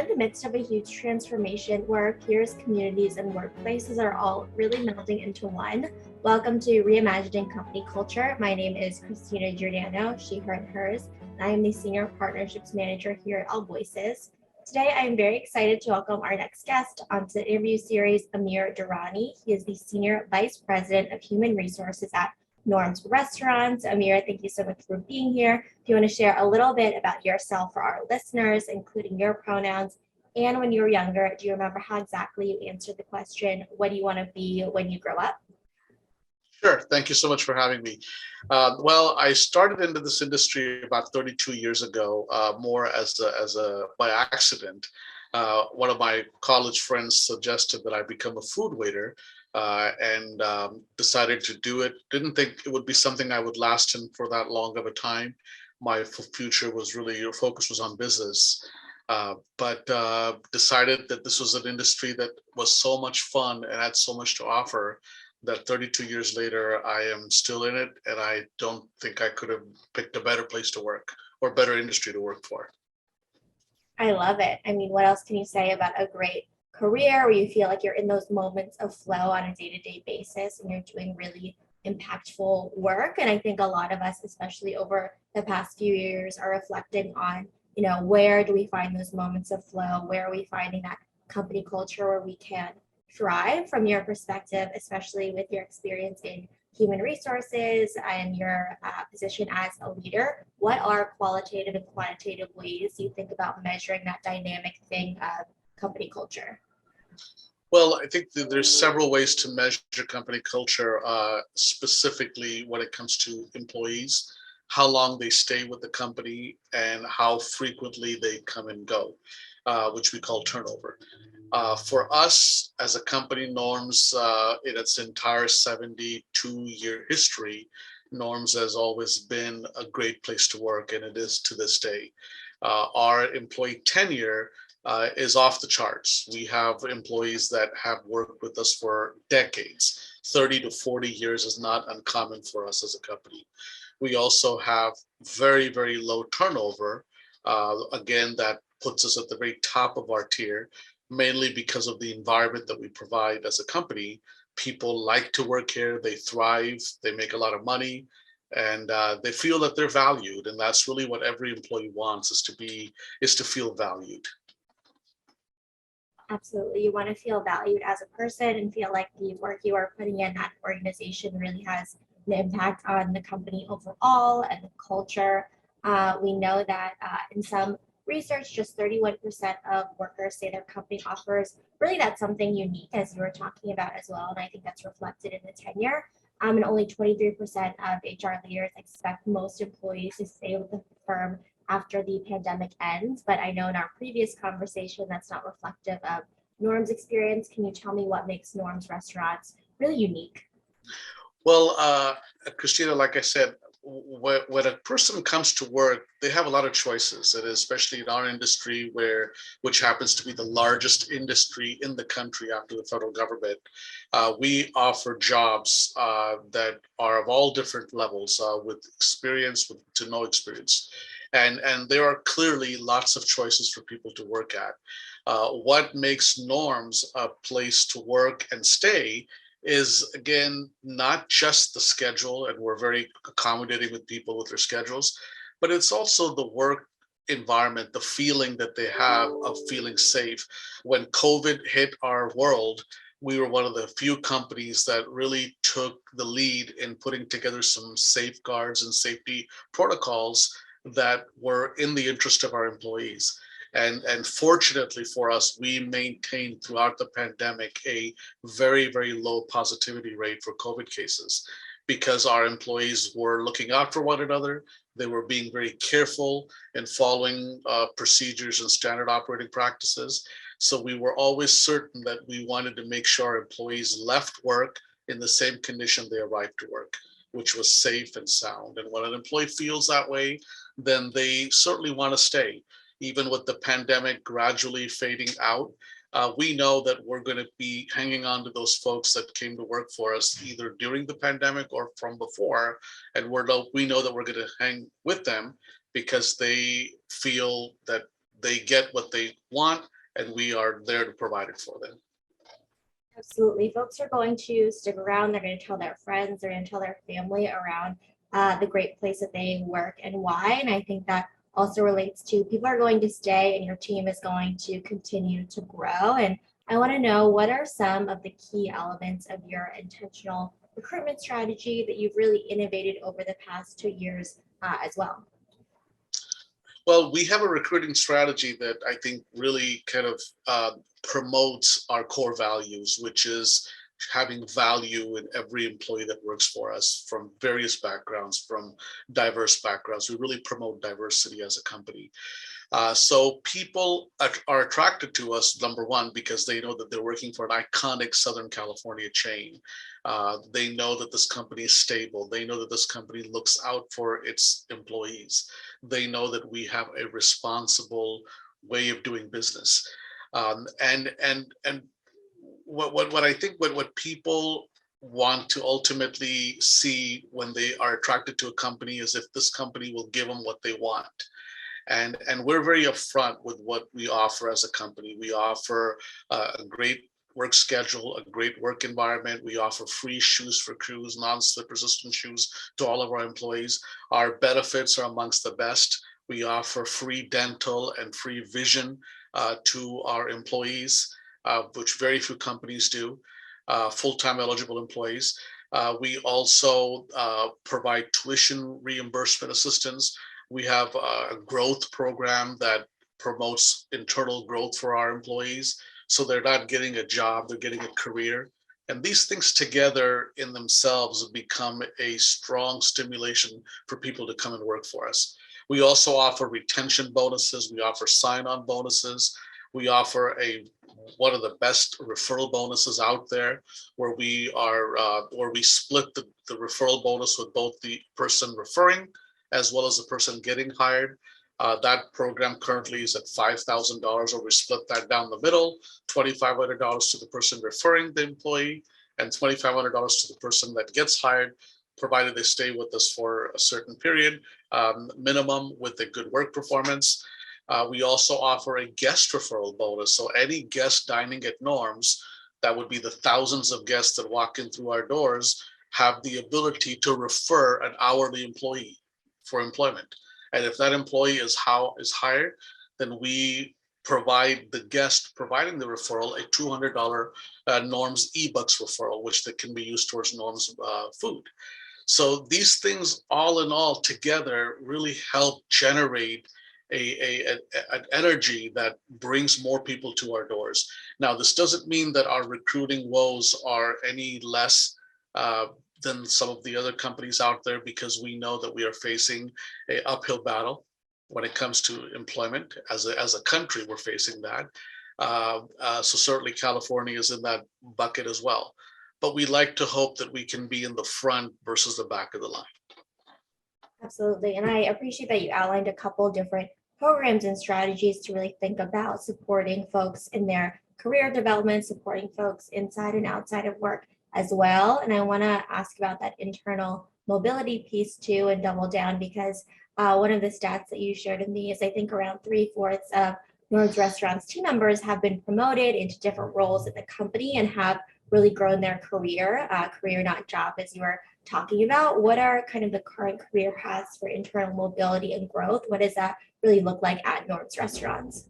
the midst of a huge transformation where our peers, communities, and workplaces are all really melding into one. Welcome to Reimagining Company Culture. My name is Christina Giordano, she, her, and hers, and I am the Senior Partnerships Manager here at AllVoices. Today, I am very excited to welcome our next guest onto the interview series, Amir Durrani. He is the Senior Vice President of Human Resources at NORMS Restaurants. Amir, thank you so much for being here. If you want to share a little bit about yourself for our listeners, including your pronouns, and when you were younger, do you remember how exactly you answered the question, what do you want to be when you grow up? Sure. Thank you so much for having me. I started into this industry about 32 years ago, more as a by accident. One of my college friends suggested that I become a food waiter, and decided to do it. Didn't think it would be something I would last in for that long of a time. My future was really, your focus was on business. But decided that this was an industry that was so much fun and had so much to offer that 32 years later, I am still in it. And I don't think I could have picked a better place to work or better industry to work for. I love it. I mean, what else can you say about a great career where you feel like you're in those moments of flow on a day-to-day basis and you're doing really impactful work? And I think a lot of us, especially over the past few years, are reflecting on, where do we find those moments of flow? Where are we finding that company culture where we can thrive? From your perspective, especially with your experience in human resources and your position as a leader, what are qualitative and quantitative ways you think about measuring that dynamic thing of company culture? Well, I think that there's several ways to measure company culture, specifically when it comes to employees, how long they stay with the company, and how frequently they come and go, which we call turnover. For us as a company, Norms, in its entire 72-year history, Norms has always been a great place to work, and it is to this day. Our employee tenure is off the charts. We have employees that have worked with us for decades. 30 to 40 years is not uncommon for us as a company. We also have very, very low turnover. Again, that puts us at the very top of our tier, mainly because of the environment that we provide as a company. People like to work here, they thrive, they make a lot of money, and they feel that they're valued. And that's really what every employee wants, is to feel valued. Absolutely. You want to feel valued as a person and feel like the work you are putting in that organization really has an impact on the company overall and the culture. We know that in some research, just 31% of workers say their company offers really that's something unique, as you were talking about as well. And I think that's reflected in the tenure. And only 23% of HR leaders expect most employees to stay with the firm after the pandemic ends. But I know in our previous conversation, that's not reflective of Norm's experience. Can you tell me what makes Norm's restaurants really unique? Well, Christina, like I said, when a person comes to work, they have a lot of choices, and especially in our industry, which happens to be the largest industry in the country after the federal government. We offer jobs that are of all different levels, with experience, to no experience. And there are clearly lots of choices for people to work at. What makes Norms a place to work and stay is, again, not just the schedule, and we're very accommodating with people with their schedules, but it's also the work environment, the feeling that they have of feeling safe. When COVID hit our world, we were one of the few companies that really took the lead in putting together some safeguards and safety protocols that were in the interest of our employees. And fortunately for us, we maintained throughout the pandemic a very, very low positivity rate for COVID cases, because our employees were looking out for one another. They were being very careful in following procedures and standard operating practices. So we were always certain that we wanted to make sure our employees left work in the same condition they arrived to work, which was safe and sound. And when an employee feels that way, then they certainly want to stay. Even with the pandemic gradually fading out, we know that we're going to be hanging on to those folks that came to work for us either during the pandemic or from before. And we know that we're going to hang with them because they feel that they get what they want and we are there to provide it for them. Absolutely. Folks are going to stick around. They're going to tell their friends, they're going to tell their family around the great place that they work and why. And I think that also relates to people are going to stay and your team is going to continue to grow. And I want to know, what are some of the key elements of your intentional recruitment strategy that you've really innovated over the past 2 years as well? Well, we have a recruiting strategy that I think really kind of promotes our core values, which is having value in every employee that works for us from various backgrounds, from diverse backgrounds. We really promote diversity as a company. So people are attracted to us, number one, because they know that they're working for an iconic Southern California chain. They know that this company is stable. They know that this company looks out for its employees. They know that we have a responsible way of doing business. And what I think what people want to ultimately see when they are attracted to a company is if this company will give them what they want. And we're very upfront with what we offer as a company. We offer a great work schedule, a great work environment. We offer free shoes for crews, non-slip resistant shoes to all of our employees. Our benefits are amongst the best. We offer free dental and free vision to our employees, which very few companies do, full-time eligible employees. We also provide tuition reimbursement assistance. We have a growth program that promotes internal growth for our employees. So they're not getting a job, they're getting a career. And these things together in themselves become a strong stimulation for people to come and work for us. We also offer retention bonuses. We offer sign-on bonuses. We offer one of the best referral bonuses out there, where we split the referral bonus with both the person referring as well as the person getting hired. That program currently is at $5,000, or we split that down the middle, $2,500 to the person referring the employee and $2,500 to the person that gets hired, provided they stay with us for a certain period, minimum with a good work performance. We also offer a guest referral bonus. So any guest dining at NORMS, that would be the thousands of guests that walk in through our doors, have the ability to refer an hourly employee for employment. And if that employee is hired, then we provide the guest providing the referral a $200 NORMS eBucks referral, which that can be used towards NORMS food. So these things all in all together really help generate an energy that brings more people to our doors. Now, this doesn't mean that our recruiting woes are any less than some of the other companies out there, because we know that we are facing an uphill battle when it comes to employment. As a country, we're facing that. So certainly California is in that bucket as well. But we like to hope that we can be in the front versus the back of the line. Absolutely. And I appreciate that you outlined a couple different programs and strategies to really think about supporting folks in their career development, supporting folks inside and outside of work as well. And I want to ask about that internal mobility piece too, and double down, because one of the stats that you shared with me is I think around 3/4 of NORMS Restaurants team members have been promoted into different roles at the company and have really grown their career, not job, as you were talking about. What are kind of the current career paths for internal mobility and growth? What does that really look like at NORMS Restaurants?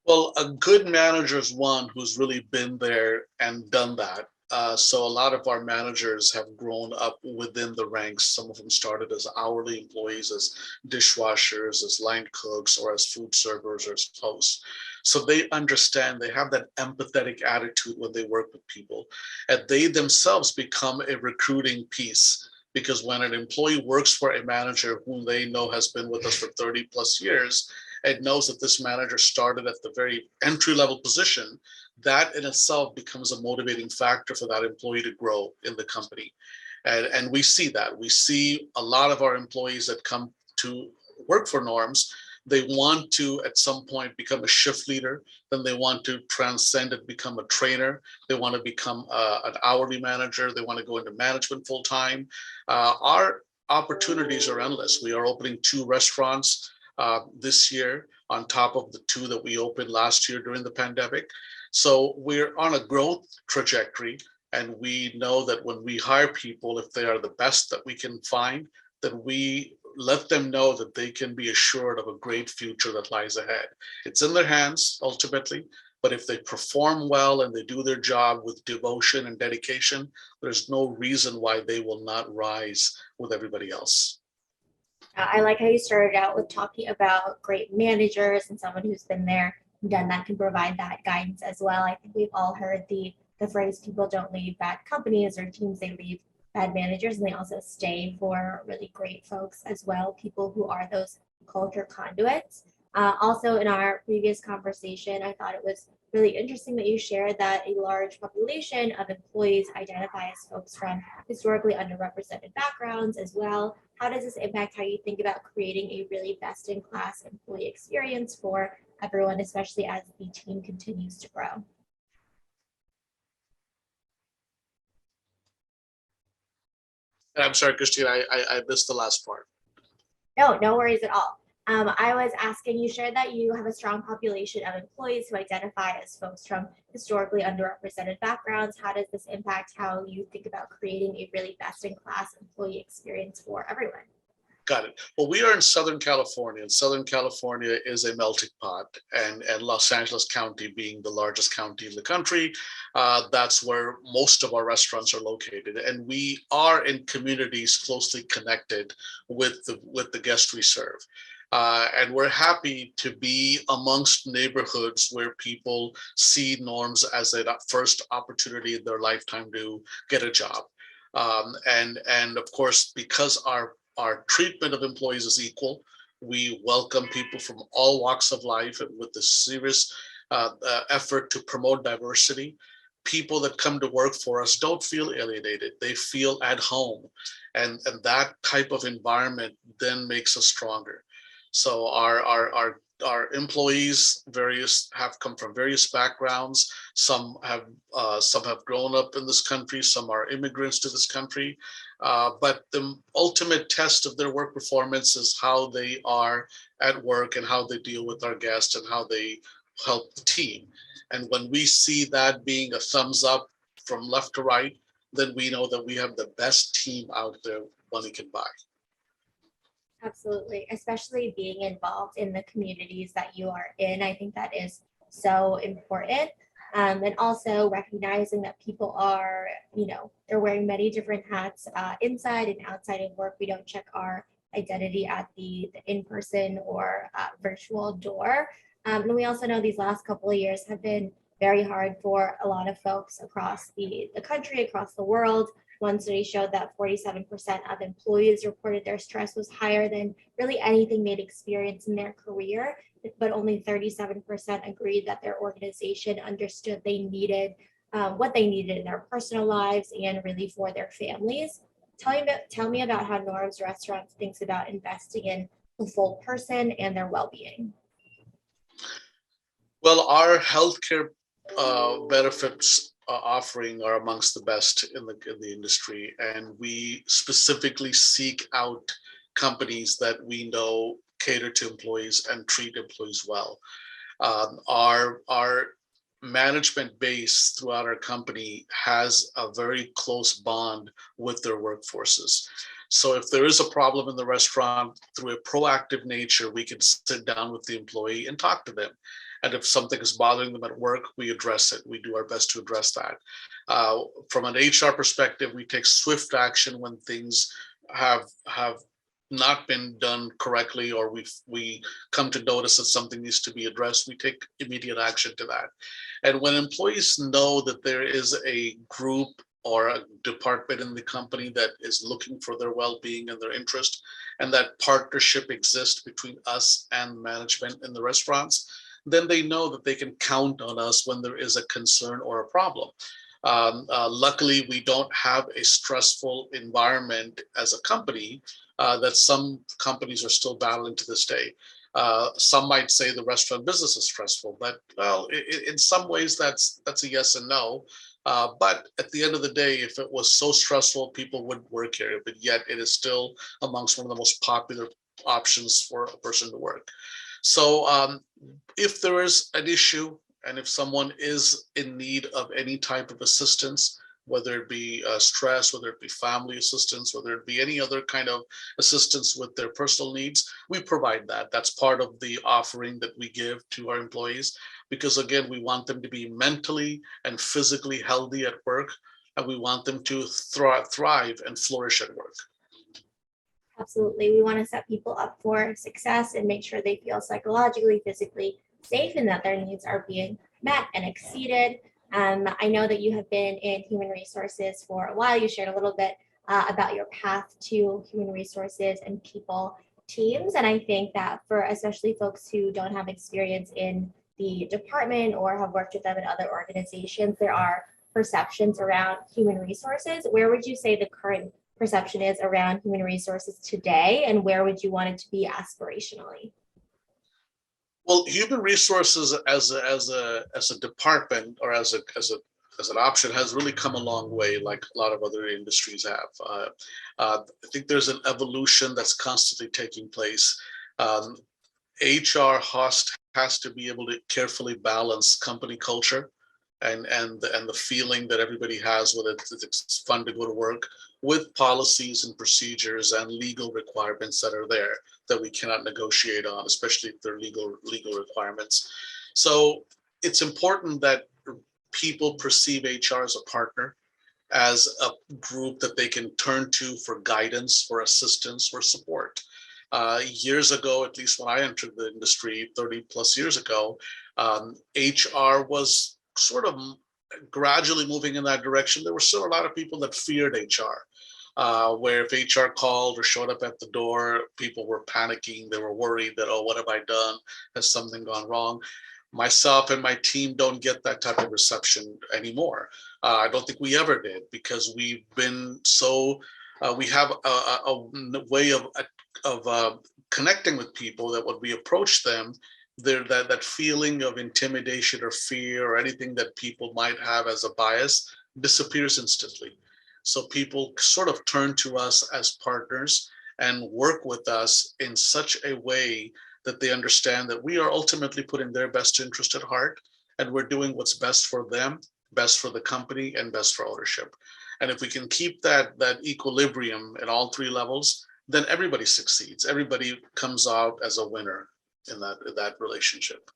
Well, a good manager is one who's really been there and done that. So a lot of our managers have grown up within the ranks. Some of them started as hourly employees, as dishwashers, as line cooks, or as food servers or as hosts. So they understand, they have that empathetic attitude when they work with people. And they themselves become a recruiting piece, because when an employee works for a manager whom they know has been with us for 30 plus years, and knows that this manager started at the very entry level position, that in itself becomes a motivating factor for that employee to grow in the company. And we see that. We see a lot of our employees that come to work for NORMS, they want to at some point become a shift leader, then they want to transcend and become a trainer, they want to become an hourly manager, they want to go into management full time. Our opportunities are endless. We are opening 2 restaurants this year on top of the 2 that we opened last year during the pandemic. So we're on a growth trajectory, and we know that when we hire people, if they are the best that we can find, then we let them know that they can be assured of a great future that lies ahead. It's in their hands ultimately, but if they perform well and they do their job with devotion and dedication, there's no reason why they will not rise with everybody else. I like how you started out with talking about great managers and someone who's been there and done that can provide that guidance as well. I think we've all heard the phrase people don't leave bad companies or teams, they leave bad managers, and they also stay for really great folks as well, people who are those culture conduits. Also, in our previous conversation, I thought it was really interesting that you shared that a large population of employees identify as folks from historically underrepresented backgrounds as well. How does this impact how you think about creating a really best-in-class employee experience for everyone, especially as the team continues to grow? I'm sorry, Christine, I missed the last part. No, no worries at all. I was asking, you shared that you have a strong population of employees who identify as folks from historically underrepresented backgrounds. How does this impact how you think about creating a really best-in-class employee experience for everyone? Got it. Well, we are in Southern California, and Southern California is a melting pot, and Los Angeles County being the largest county in the country, that's where most of our restaurants are located. And we are in communities closely connected with the guests we serve. And we're happy to be amongst neighborhoods where people see Norms as a first opportunity in their lifetime to get a job. And of course, because our treatment of employees is equal, we welcome people from all walks of life, and with the serious effort to promote diversity, people that come to work for us don't feel alienated. They feel at home. And that type of environment then makes us stronger. So our employees have come from various backgrounds. Some have grown up in this country. Some are immigrants to this country. But the ultimate test of their work performance is how they are at work and how they deal with our guests and how they help the team. And when we see that being a thumbs up from left to right, then we know that we have the best team out there money can buy. Absolutely, especially being involved in the communities that you are in. I think that is so important. And also recognizing that people are, they're wearing many different hats inside and outside of work. We don't check our identity at the in-person or virtual door. And we also know these last couple of years have been very hard for a lot of folks across the country, across the world. One study showed that 47% of employees reported their stress was higher than really anything they'd experienced in their career, but only 37% agreed that their organization understood they needed what they needed in their personal lives and really for their families. Tell me about how Norms Restaurants thinks about investing in the full person and their well-being. Well, our healthcare benefits offering are amongst the best in the industry, and we specifically seek out companies that we know cater to employees and treat employees well. Our management base throughout our company has a very close bond with their workforces. So if there is a problem in the restaurant, through a proactive nature, we can sit down with the employee and talk to them. And if something is bothering them at work, we address it. We do our best to address that. From an HR perspective, we take swift action when things have not been done correctly, or we come to notice that something needs to be addressed. We take immediate action to that. And when employees know that there is a group or a department in the company that is looking for their well-being and their interest, and that partnership exists between us and management in the restaurants, then they know that they can count on us when there is a concern or a problem. Luckily, we don't have a stressful environment as a company that some companies are still battling to this day. Some might say the restaurant business is stressful, but well, in some ways that's a yes and no. But at the end of the day, if it was so stressful, people wouldn't work here. But yet, it is still amongst one of the most popular options for a person to work. So if there is an issue and if someone is in need of any type of assistance, whether it be stress, whether it be family assistance, whether it be any other kind of assistance with their personal needs, we provide that. That's part of the offering that we give to our employees, because again, we want them to be mentally and physically healthy at work, and we want them to thrive and flourish at work. Absolutely. We want to set people up for success and make sure they feel psychologically, physically safe and that their needs are being met and exceeded. I know that you have been in human resources for a while. You shared a little bit about your path to human resources and people teams. And I think that for especially folks who don't have experience in the department or have worked with them in other organizations, there are perceptions around human resources. Where would you say the current perception is around human resources today, and where would you want it to be aspirationally? Well, human resources as a department or as an option has really come a long way, like a lot of other industries have. I think there's an evolution that's constantly taking place. HR has to be able to carefully balance company culture and the feeling that everybody has when it's fun to go to work, with policies and procedures and legal requirements that are there that we cannot negotiate on, especially if they're legal requirements. So it's important that people perceive HR as a partner, as a group that they can turn to for guidance, for assistance, for support. Years ago, at least when I entered the industry 30 plus years ago, HR was sort of gradually moving in that direction. There were still a lot of people that feared HR, where if HR called or showed up at the door, people were panicking. They were worried that, oh, what have I done? Has something gone wrong? Myself and my team don't get that type of reception anymore. I don't think we ever did, because we've been so, we have a way of connecting with people that when we approach them, that feeling of intimidation or fear or anything that people might have as a bias disappears instantly. So people sort of turn to us as partners and work with us in such a way that they understand that we are ultimately putting their best interest at heart, and we're doing what's best for them, best for the company, and best for ownership. And if we can keep that equilibrium at all three levels, then everybody succeeds. Everybody comes out as a winner in that relationship.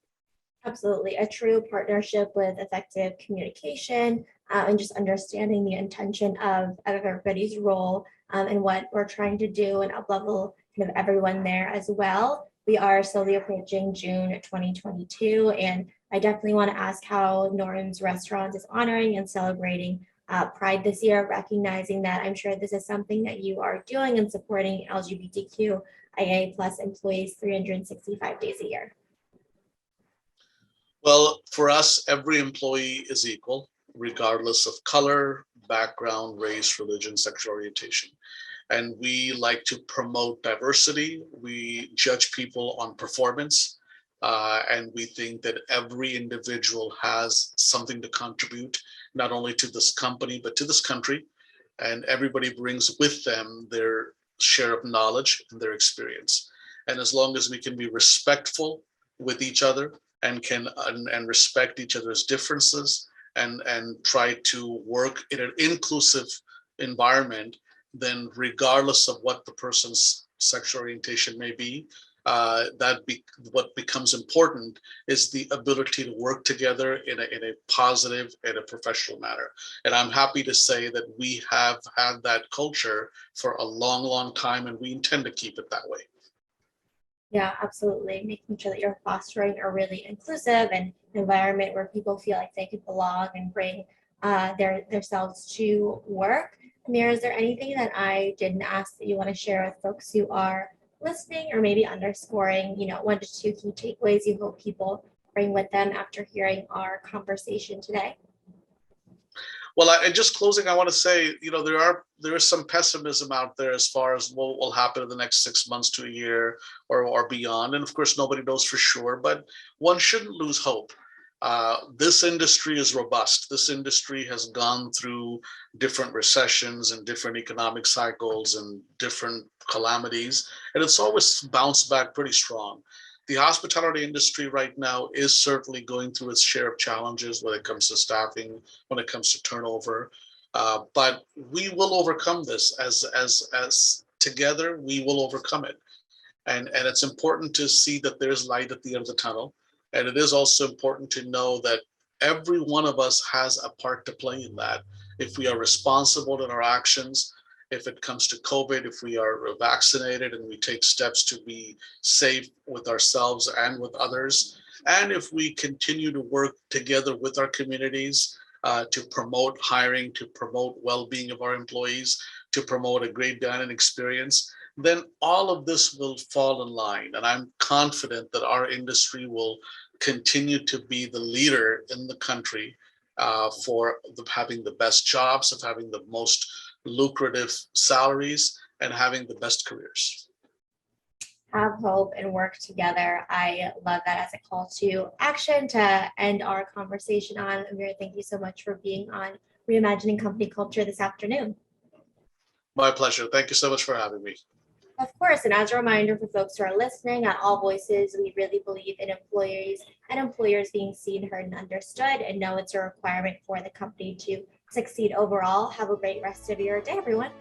Absolutely. A true partnership with effective communication and just understanding the intention of everybody's role and what we're trying to do, and up level kind of everyone there as well. We are slowly approaching June 2022, and I definitely want to ask how NORMS Restaurants is honoring and celebrating Pride this year, recognizing that I'm sure this is something that you are doing and supporting LGBTQIA plus employees 365 days a year. Well, for us, every employee is equal, regardless of color, background, race, religion, sexual orientation. And we like to promote diversity. We judge people on performance. And we think that every individual has something to contribute, not only to this company, but to this country. And everybody brings with them their share of knowledge and their experience. And as long as we can be respectful with each other and respect each other's differences and try to work in an inclusive environment, then regardless of what the person's sexual orientation may be, what becomes important is the ability to work together in a positive and a professional manner. And I'm happy to say that we have had that culture for a long, long time, and we intend to keep it that way. Yeah, absolutely. Making sure that you're fostering a really inclusive and environment where people feel like they could belong and bring themselves to work. Amir, is there anything that I didn't ask that you want to share with folks who are listening, or maybe underscoring, 1 to 2 key takeaways you hope people bring with them after hearing our conversation today? Well, just closing, I want to say, there is some pessimism out there as far as what will happen in the next 6 months to a year or beyond. And of course, nobody knows for sure, but one shouldn't lose hope. This industry is robust. This industry has gone through different recessions and different economic cycles and different calamities, and it's always bounced back pretty strong. The hospitality industry right now is certainly going through its share of challenges when it comes to staffing, when it comes to turnover. But we will overcome this as together, we will overcome it. And it's important to see that there's light at the end of the tunnel. And it is also important to know that every one of us has a part to play in that. If we are responsible in our actions, if it comes to COVID, if we are vaccinated and we take steps to be safe with ourselves and with others, and if we continue to work together with our communities to promote hiring, to promote well-being of our employees, to promote a great dining experience, then all of this will fall in line. And I'm confident that our industry will continue to be the leader in the country for having the best jobs, of having the most lucrative salaries, and having the best careers. Have hope and work together. I love that as a call to action to end our conversation on. Amir, thank you so much for being on Reimagining Company Culture this afternoon. My pleasure. Thank you so much for having me. Of course, and as a reminder for folks who are listening, at AllVoices, we really believe in employees and employers being seen, heard, and understood, and know it's a requirement for the company to succeed overall. Have a great rest of your day, everyone.